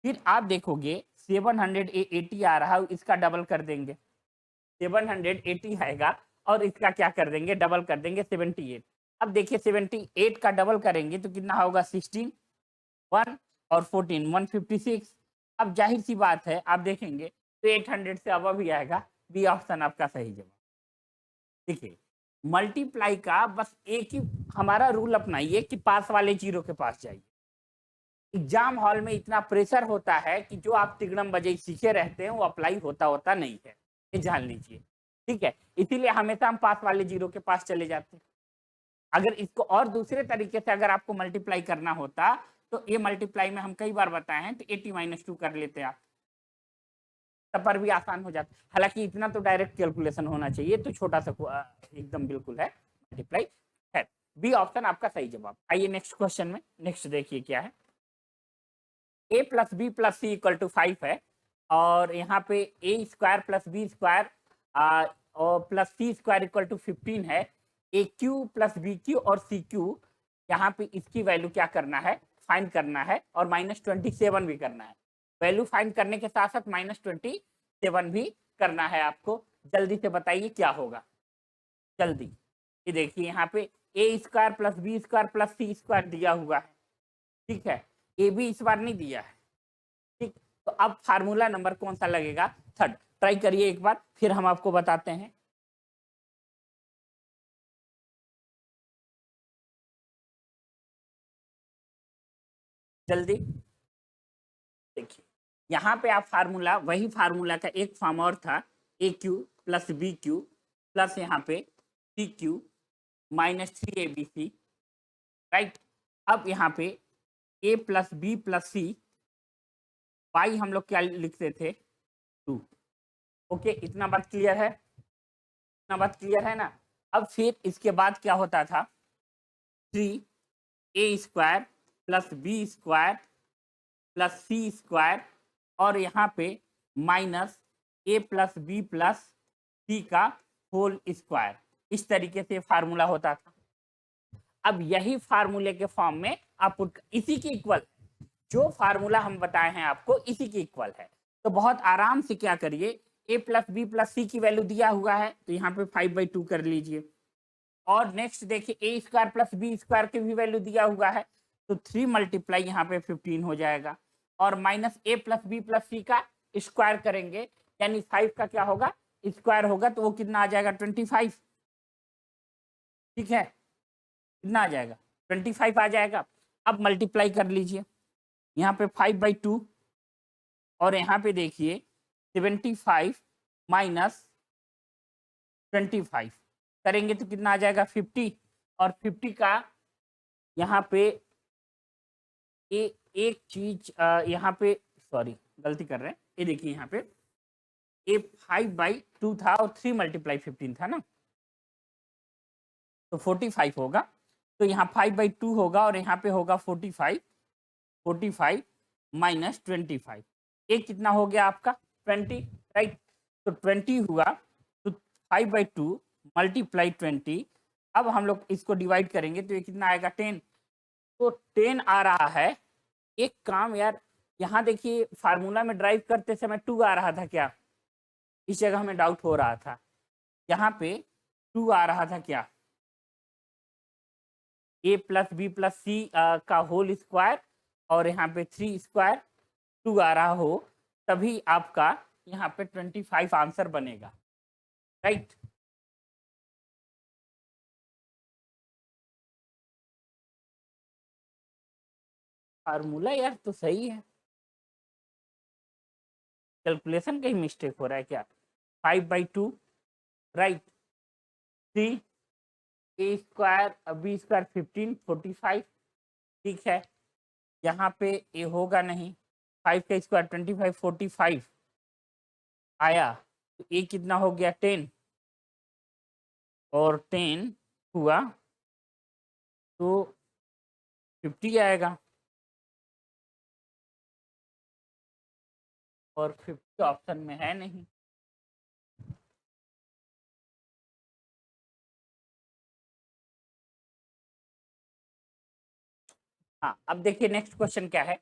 फिर आप देखोगे 780 आ रहा है, इसका डबल कर देंगे 780 आएगा और इसका क्या कर देंगे डबल कर देंगे 78। अब देखिए 78 का डबल करेंगे तो कितना होगा 16 1 और 14 156। अब जाहिर सी बात है आप देखेंगे तो 800 से अब भी आएगा, बी ऑप्शन आपका सही जवाब। देखिए मल्टीप्लाई का बस एक ही हमारा रूल अपनाइए कि पास वाले जीरो के पास जाइए। एग्जाम हॉल में इतना प्रेशर होता है कि जो आप तिगड़म बजाई सीखे रहते हैं वो अप्लाई होता होता नहीं है, ये जान लीजिए। ठीक है, इसीलिए हमेशा हम पास वाले जीरो के पास चले जाते हैं। अगर इसको और दूसरे तरीके से अगर आपको मल्टीप्लाई करना होता तो ये मल्टीप्लाई में हम कई बार बताए हैं तो 80 - 2 कर लेते आप, तब पर भी आसान हो जाता। हालांकि इतना तो डायरेक्ट कैलकुलेशन होना चाहिए, तो छोटा सा एकदम बिल्कुल है मल्टीप्लाई है। बी ऑप्शन आपका सही जवाब। आइए नेक्स्ट क्वेश्चन में, नेक्स्ट देखिए क्या है। A plus B plus C equal to 5 है और यहाँ पे A square plus B square और plus C square equal to 15 है। A cube plus B cube और सी क्यू, यहाँ पे इसकी वैल्यू क्या करना है फाइंड करना है और -27 भी करना है। वैल्यू फाइंड करने के साथ साथ -27 भी करना है आपको। जल्दी से बताइए क्या होगा, जल्दी। ये देखिए यहाँ पे A square plus B square plus C square दिया हुआ है, ठीक है, ए बी इस बार नहीं दिया है। ठीक, तो अब फार्मूला नंबर कौन सा लगेगा, थर्ड। ट्राई करिए एक बार फिर हम आपको बताते हैं। जल्दी देखिए यहाँ पे आप फार्मूला, वही फार्मूला का एक फॉर्म और था, A cube plus B cube plus यहाँ पे सी क्यू -3abc। राइट, अब यहाँ पे A plus B plus C, why हम लोग क्या लिखते थे 2। ओके, इतना बात क्लियर है, इतना बात क्लियर है ना। अब फिर इसके बाद क्या होता था 3a square plus B square plus C square और यहाँ पे -a plus B plus C का होल स्क्वायर, इस तरीके से फार्मूला होता था। अब यही फार्मूले के फॉर्म में आप इसी के इक्वल, जो फार्मूला हम बताए हैं आपको इसी के इक्वल है। तो बहुत आराम से क्या करिए, a प्लस बी प्लस सी की वैल्यू दिया हुआ है तो यहाँ पे 5/2 कर लीजिए और नेक्स्ट देखिए ए स्क्वायर प्लस बी स्क्वायर की भी वैल्यू दिया हुआ है तो 3 मल्टीप्लाई यहाँ पे 15 हो जाएगा और -a plus B plus C का स्क्वायर करेंगे यानी 5 का क्या होगा स्क्वायर होगा तो वो कितना आ जाएगा 25। ठीक है, कितना आ जाएगा 25 आ जाएगा। अब मल्टीप्लाई कर लीजिए, यहाँ पे 5/2 और यहाँ पे देखिए 75 माइनस 25 करेंगे तो कितना आ जाएगा 50, और 50 का यहाँ पे एक चीज यहाँ पे सॉरी गलती कर रहे हैं, ये देखिए यहाँ पे ये 5/2 था और 3 × 15 था ना, तो 45 होगा। तो यहाँ 5/2 होगा और यहाँ पे होगा 45, 45 माइनस 25, ये कितना हो गया आपका 20, राइट। तो 20 हुआ, तो 5/2 मल्टीप्लाई 20। अब हम लोग इसको डिवाइड करेंगे तो ये कितना आएगा 10, तो 10 आ रहा है। एक काम यार, यहाँ देखिए फार्मूला में ड्राइव करते समय 2 आ रहा था क्या, इस जगह हमें डाउट हो रहा था। यहाँ पे 2 आ रहा था क्या, a plus B plus C का होल स्क्वायर और यहाँ पे 3 स्क्वायर 2 आ रहा हो, तभी आपका यहाँ पे 25 आंसर बनेगा, राइट। फार्मूला यार तो सही है, कैलकुलेशन का ही मिस्टेक हो रहा है क्या। 5/2 right, 3 a square b square 15 45, ठीक है। यहाँ पे ये होगा नहीं, 5 का स्क्वायर 25 45 आया, तो ये कितना हो गया 10, और 10 हुआ तो 50 आएगा, और 50 ऑप्शन में है नहीं। हाँ, अब देखिए नेक्स्ट क्वेश्चन क्या है।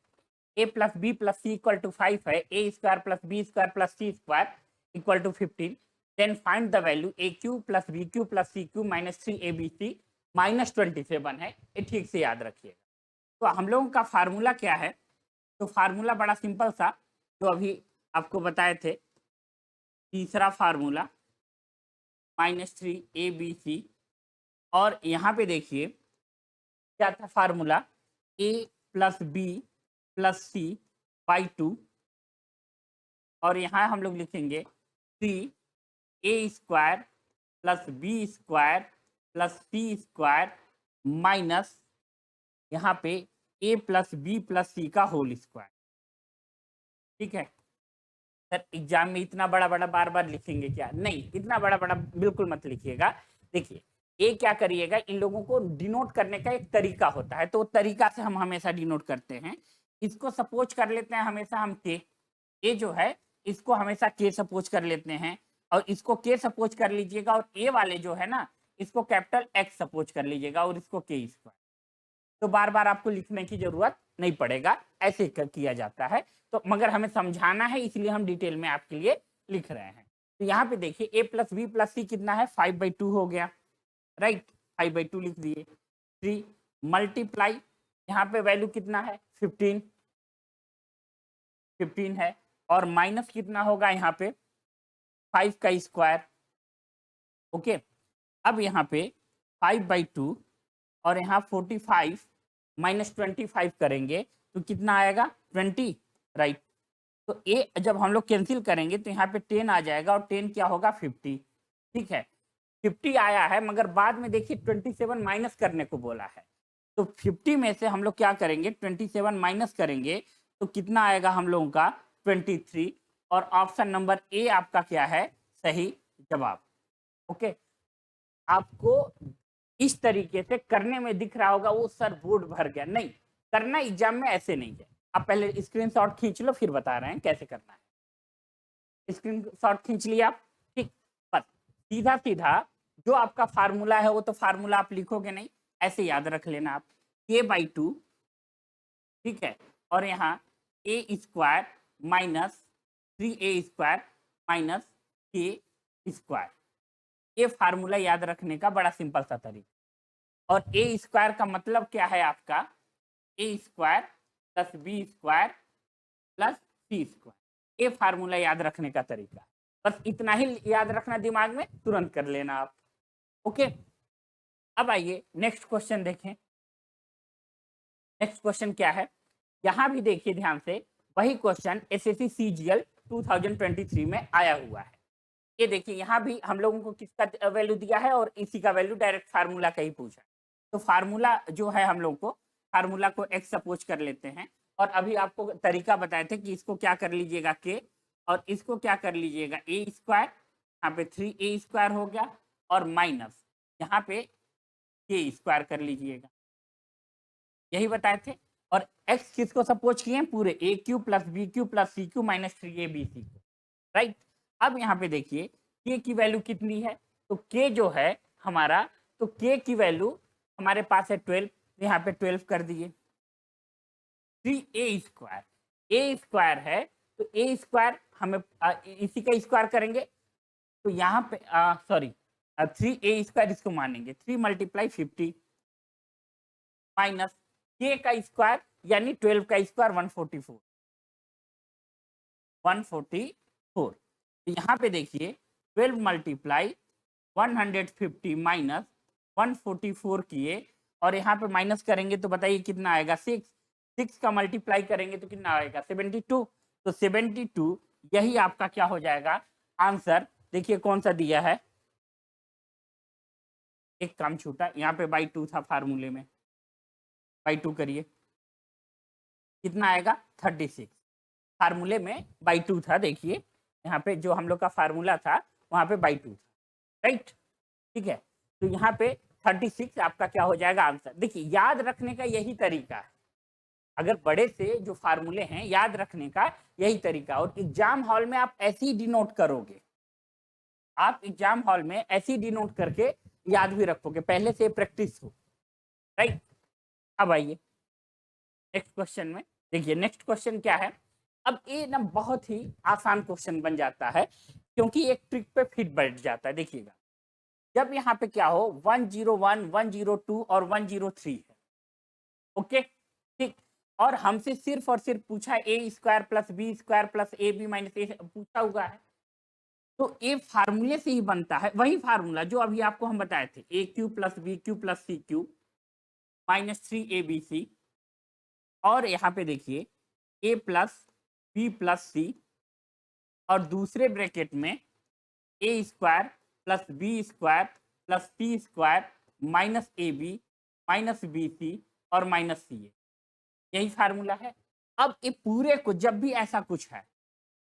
a plus B plus C equal to 5 है, A square plus B square plus C square equal to 15, then find the value A cube plus B cube plus C cube minus 3abc minus 27 है, ये ठीक से याद रखिएगा। तो हम लोगों का फार्मूला क्या है, तो फार्मूला बड़ा सिंपल सा, जो अभी आपको बताए थे, तीसरा फार्मूला -3abc, और यहाँ पे देखिए क्या था formula, a plus B plus C by 2, और यहाँ हम लोग लिखेंगे 3a square plus B square plus C square minus यहाँ पे a plus B plus C का होल स्क्वायर, ठीक है। सर एग्जाम में इतना बड़ा बड़ा बार बार लिखेंगे क्या, नहीं इतना बड़ा बड़ा बिल्कुल मत लिखिएगा। देखिए ये क्या करिएगा, इन लोगों को डिनोट करने का एक तरीका होता है, तो तरीका से हम हमेशा डिनोट करते हैं। इसको सपोज कर लेते हैं हमेशा हम के, ए जो है इसको हमेशा के सपोज कर लेते हैं, और इसको के सपोज कर लीजिएगा, और ए वाले जो है ना इसको कैपिटल एक्स सपोज कर लीजिएगा, और इसको के स्क्वायर। तो बार बार आपको लिखने की जरूरत नहीं पड़ेगा, ऐसे किया जाता है। तो मगर हमें समझाना है इसलिए हम डिटेल में आपके लिए लिख रहे हैं। तो यहाँ पे देखिए a प्लस बी प्लस सी कितना है 5/2 हो गया, राइट 5/2 लिख दिए। 3 मल्टीप्लाई यहाँ पे वैल्यू कितना है 15 है, और माइनस कितना होगा यहाँ पे 5 का स्क्वायर, ओके। अब यहाँ पे 5/2 और यहाँ 45 माइनस 25 करेंगे तो कितना आएगा 20, राइट। तो ए जब हम लोग कैंसिल करेंगे तो यहाँ पे 10 आ जाएगा, और 10 क्या होगा 50, ठीक है। 50 आया है, मगर बाद में देखिए 27 माइनस करने को बोला है, तो 50 में से हम लोग क्या करेंगे 27 माइनस करेंगे तो कितना आएगा हम लोगों का 23, और ऑप्शन नंबर ए आपका क्या है सही जवाब, ओके। आपको इस तरीके से करने में दिख रहा होगा वो सर बोर्ड भर गया, नहीं करना एग्जाम में ऐसे नहीं है। आप पहले स्क्रीनशॉट खींच लो फिर बता रहे हैं कैसे करना है। स्क्रीनशॉट खींच लिया आप, ठीक, बस सीधा सीधा जो आपका फार्मूला है वो तो फार्मूला आप लिखोगे नहीं, ऐसे याद रख लेना आप k/2, ठीक है, और यहाँ A square minus 3a square minus के स्क्वायर, ये फार्मूला याद रखने का बड़ा सिंपल सा तरीका। और ए स्क्वायर का मतलब क्या है आपका A square plus B square plus C square, ये फार्मूला याद रखने का तरीका। बस इतना ही याद रखना दिमाग में, तुरंत कर लेना आप, ओके। अब आइए नेक्स्ट क्वेश्चन देखें। नेक्स्ट क्वेश्चन क्या है, यहाँ भी देखिए ध्यान से, वही क्वेश्चन एसएससी सीजीएल 2023 में आया हुआ है। ये देखिए यहाँ भी हम लोगों को किसका वैल्यू दिया है और इसी का वैल्यू डायरेक्ट फार्मूला का ही पूछा है। तो फार्मूला जो है हम लोग को, फार्मूला को एक्स सपोज कर लेते हैं, और अभी आपको तरीका बताए थे कि इसको क्या कर लीजिएगा के, और इसको क्या कर लीजिएगा ए स्क्वायर, यहाँ पे 3a² हो गया, और माइनस यहाँ पे के स्क्वायर कर लीजिएगा, यही बताए थे। और x किसको सपोज किए, पूरे a³ + b³ + c³ - 3abc को, राइट। अब यहाँ पे देखिए k की वैल्यू कितनी है, तो k जो है हमारा, तो k की वैल्यू हमारे पास है 12, यहाँ पे 12 कर दिए। 3a², a² है तो a² हमें इसी का स्क्वायर करेंगे, तो यहाँ पे सॉरी 3a² इसको मानेंगे, 3 × 50 माइनस k का स्क्वायर यानी 12 का स्क्वायर 144, 144। तो यहाँ पे देखिए 12 × 150 माइनस 144 किए, और यहाँ पे माइनस करेंगे तो बताइए कितना आएगा, 6। 6 का मल्टीप्लाई करेंगे तो कितना आएगा, 72। तो 72 यही आपका क्या हो जाएगा आंसर। देखिए कौन सा दिया है, एक काम छूटा, यहाँ पे बाई 2 था फार्मूले में, बाई 2 करिए, कितना आएगा 36। फार्मूले में बाई 2 था, देखिए यहाँ पे जो हम लोग का फार्मूला था वहां पे बाई 2 था, राइट, ठीक है। तो यहाँ पे 36 आपका क्या हो जाएगा आंसर। देखिए याद रखने का यही तरीका है, अगर बड़े से जो फार्मूले हैं याद रखने का यही तरीका, और एग्जाम हॉल में आप ऐसे ही डिनोट करोगे, आप एग्जाम हॉल में ऐसे ही डिनोट करके याद भी रखोगे, पहले से प्रैक्टिस हो, राइट। अब आइए नेक्स्ट क्वेश्चन में, देखिए नेक्स्ट क्वेश्चन क्या है। अब ये ना बहुत ही आसान क्वेश्चन बन जाता है, क्योंकि एक ट्रिक पे फिट बैठ जाता है। देखिएगा जब यहाँ पे क्या हो 101, 102 और 103 है, ओके ठीक, और हमसे सिर्फ और सिर्फ पूछा a² + b² + ab - a पूछा हुआ है, तो ये फार्मूले से ही बनता है, वही फार्मूला जो अभी आपको हम बताए थे, a³ + b³ + c³ - 3abc, और यहाँ पे देखिए a + b + c, और दूसरे ब्रैकेट में a² + b² + c² - ab - bc और -ca, यही फार्मूला है। अब ये पूरे को जब भी ऐसा कुछ है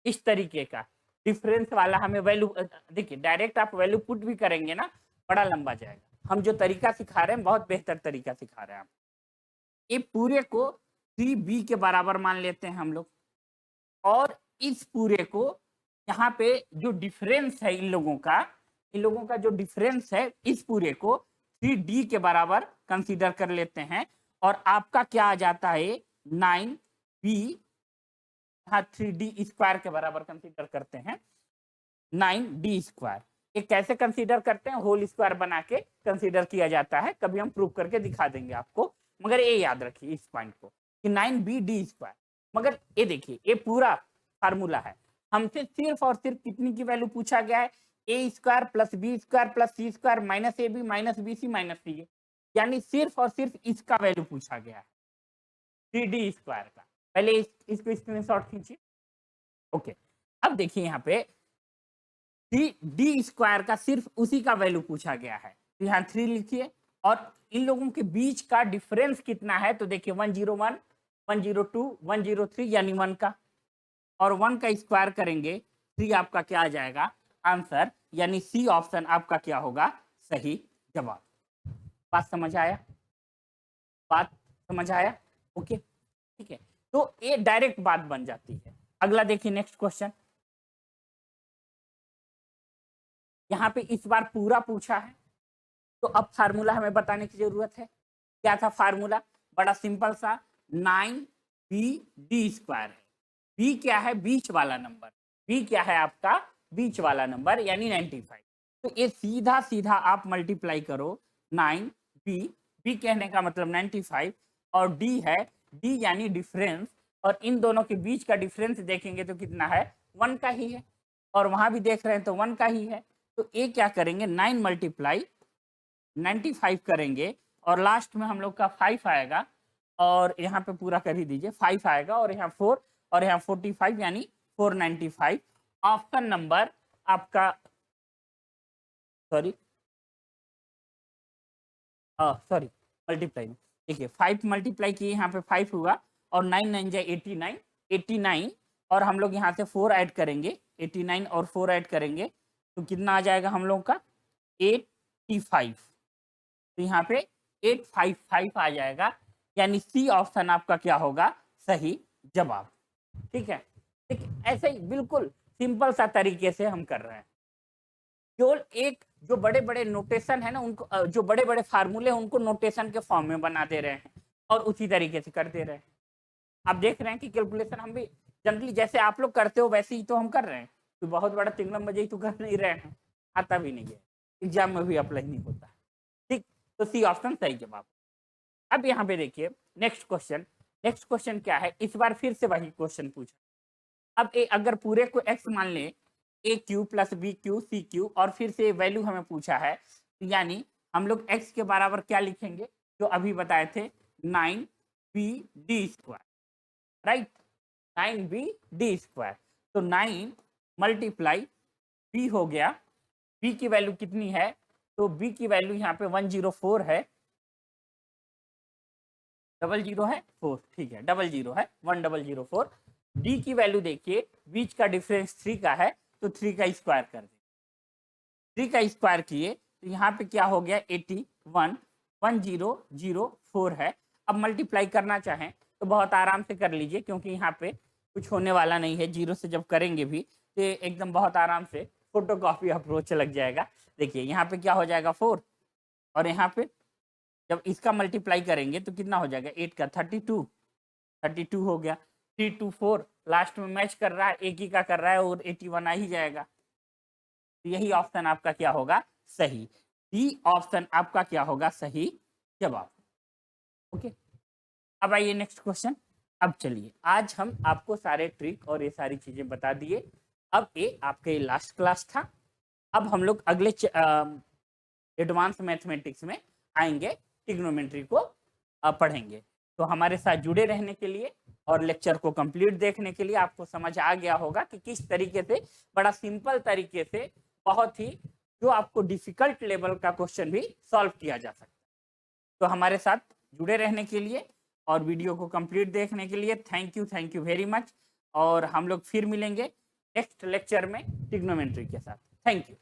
इस तरीके का डिफरेंस वाला, हमें वैल्यू, देखिए डायरेक्ट आप वैल्यू पुट भी करेंगे ना, बड़ा लंबा जाएगा। हम जो तरीका सिखा रहे हैं बहुत बेहतर तरीका सिखा रहे हैं आप। ये पूरे को 3b के बराबर मान लेते हैं हम लोग, और इस पूरे को यहाँ पे जो डिफरेंस है इन लोगों का जो डिफरेंस है, इस पूरे को 3d के बराबर कंसीडर कर लेते हैं, और आपका क्या आ जाता है 9b, यहाँ 3d² के बराबर कंसीडर करते हैं, 9d²। ये कैसे कंसीडर करते हैं, होल स्क्वायर बना के कंसीडर किया जाता है, कभी हम प्रूव करके दिखा देंगे आपको, मगर ये याद रखिए इस पॉइंट को कि 9bd²। मगर ये देखिए ये पूरा फार्मूला है, हमसे सिर्फ और सिर्फ कितनी की वैल्यू पूछा गया है, a² + b² + c² - ab - bc - ca, यानी सिर्फ और सिर्फ इसका वैल्यू पूछा गया है, 3d² का। पहले इसको स्क्रीनशॉट खींचिए, ओके। अब देखिए यहाँ पे d² का सिर्फ उसी का वैल्यू पूछा गया है, तो यहाँ 3 लिखिए, और इन लोगों के बीच का डिफरेंस कितना है, तो देखिए 101, 102, 103 यानी 1 का, और 1 का स्क्वायर करेंगे 3 आपका क्या आ जाएगा आंसर, यानी सी ऑप्शन आपका क्या होगा सही जवाब। बात समझ आया, बात समझ आया, ओके ठीक है। तो ये डायरेक्ट बात बन जाती है। अगला देखिए नेक्स्ट क्वेश्चन, यहाँ पे इस बार पूरा पूछा है, तो अब फार्मूला हमें बताने की जरूरत है। क्या था फार्मूला, बड़ा सिंपल सा, 9bd² है। b क्या है, बीच वाला नंबर, b क्या है आपका बीच वाला नंबर यानी 95। तो ये सीधा सीधा आप मल्टीप्लाई करो 9b, b कहने का मतलब 95, और d है, d यानी डिफरेंस, और इन दोनों के बीच का डिफरेंस देखेंगे तो कितना है 1 का ही है, और वहां भी देख रहे हैं तो 1 का ही है। तो ये क्या करेंगे 9 × 95 करेंगे और लास्ट में हम लोग का 5 आएगा और यहाँ पे पूरा कर ही दीजिए, 5 आएगा और यहाँ 4 और यहाँ 45 यानी 495। ऑप्शन नंबर आपका सॉरी मल्टीप्लाई में देखिए 5 मल्टीप्लाई किए यहाँ पे 5 हुआ और 9 9 जाए 89, 89 और हम लोग यहाँ से 4 ऐड करेंगे, 89 और 4 ऐड करेंगे तो कितना आ जाएगा हम लोग का 85। तो यहाँ पे 855 आ जाएगा, यानी सी ऑप्शन आपका क्या होगा सही जवाब। ठीक है, ठीक ऐसे ही बिल्कुल सिंपल सा तरीके से हम कर रहे हैं। केवल एक जो बड़े बड़े नोटेशन है ना उनको, जो बड़े बड़े फार्मूले उनको नोटेशन के फॉर्म में बना दे रहे हैं और उसी तरीके से कर दे रहे हैं। आप देख रहे हैं कि कैलकुलेशन हम भी जनरली जैसे आप लोग करते हो वैसे ही तो हम कर रहे हैं, तो बहुत बड़ा तिगड़म तो कर नहीं रहे हैं, आता भी नहीं है, एग्जाम में भी अप्लाई नहीं होता। ठीक, तो सी ऑप्शन सही जवाब। अब यहाँ पे देखिए नेक्स्ट क्वेश्चन क्या है, इस बार फिर से वही क्वेश्चन पूछा। अब अगर पूरे को x मान ले A cube plus B cube C cube और फिर से वैल्यू हमें पूछा है, यानी हम लोग x के बराबर क्या लिखेंगे जो अभी बताए थे 9b_d², राइट, 9b_d²। तो 9 मल्टीप्लाई b हो गया, b की वैल्यू कितनी है, तो b की वैल्यू यहाँ पे 104 है, 00 है 4, ठीक है 00 है 1004। d की वैल्यू देखिए बीच का डिफरेंस 3 का है तो 3 का स्क्वायर कर दे, 3 का स्क्वायर किए तो यहाँ पे क्या हो गया 81, 1004 है। अब मल्टीप्लाई करना चाहें तो बहुत आराम से कर लीजिए क्योंकि यहाँ पे कुछ होने वाला नहीं है, जीरो से जब करेंगे भी तो एकदम बहुत आराम से फोटोकॉपी अप्रोच लग जाएगा। देखिए यहाँ पे क्या हो जाएगा 4 और यहाँ पे जब इसका मल्टीप्लाई करेंगे तो कितना हो जाएगा 8 का 32 हो गया, 3 2 4 लास्ट में मैच कर रहा है, एक ही का कर रहा है और 81 आ ही जाएगा। तो यही ऑप्शन आपका क्या होगा सही, डी ऑप्शन आपका क्या होगा सही जवाब। ओके, अब आइए नेक्स्ट क्वेश्चन। अब चलिए आज हम आपको सारे ट्रिक और ये सारी चीजें बता दिए। अब ये आपके लास्ट क्लास था, अब हम लोग अगले एडवांस मैथमेटिक्स में आएंगे, ट्रिग्नोमेट्री को पढ़ेंगे। तो हमारे साथ जुड़े रहने के लिए और लेक्चर को कंप्लीट देखने के लिए आपको समझ आ गया होगा कि किस तरीके से बड़ा सिंपल तरीके से बहुत ही जो आपको डिफिकल्ट लेवल का क्वेश्चन भी सॉल्व किया जा सकता है। तो हमारे साथ जुड़े रहने के लिए और वीडियो को कंप्लीट देखने के लिए थैंक यू वेरी मच। और हम लोग फिर मिलेंगे नेक्स्ट लेक्चर में ट्रिग्नोमेट्री के साथ। Thank you.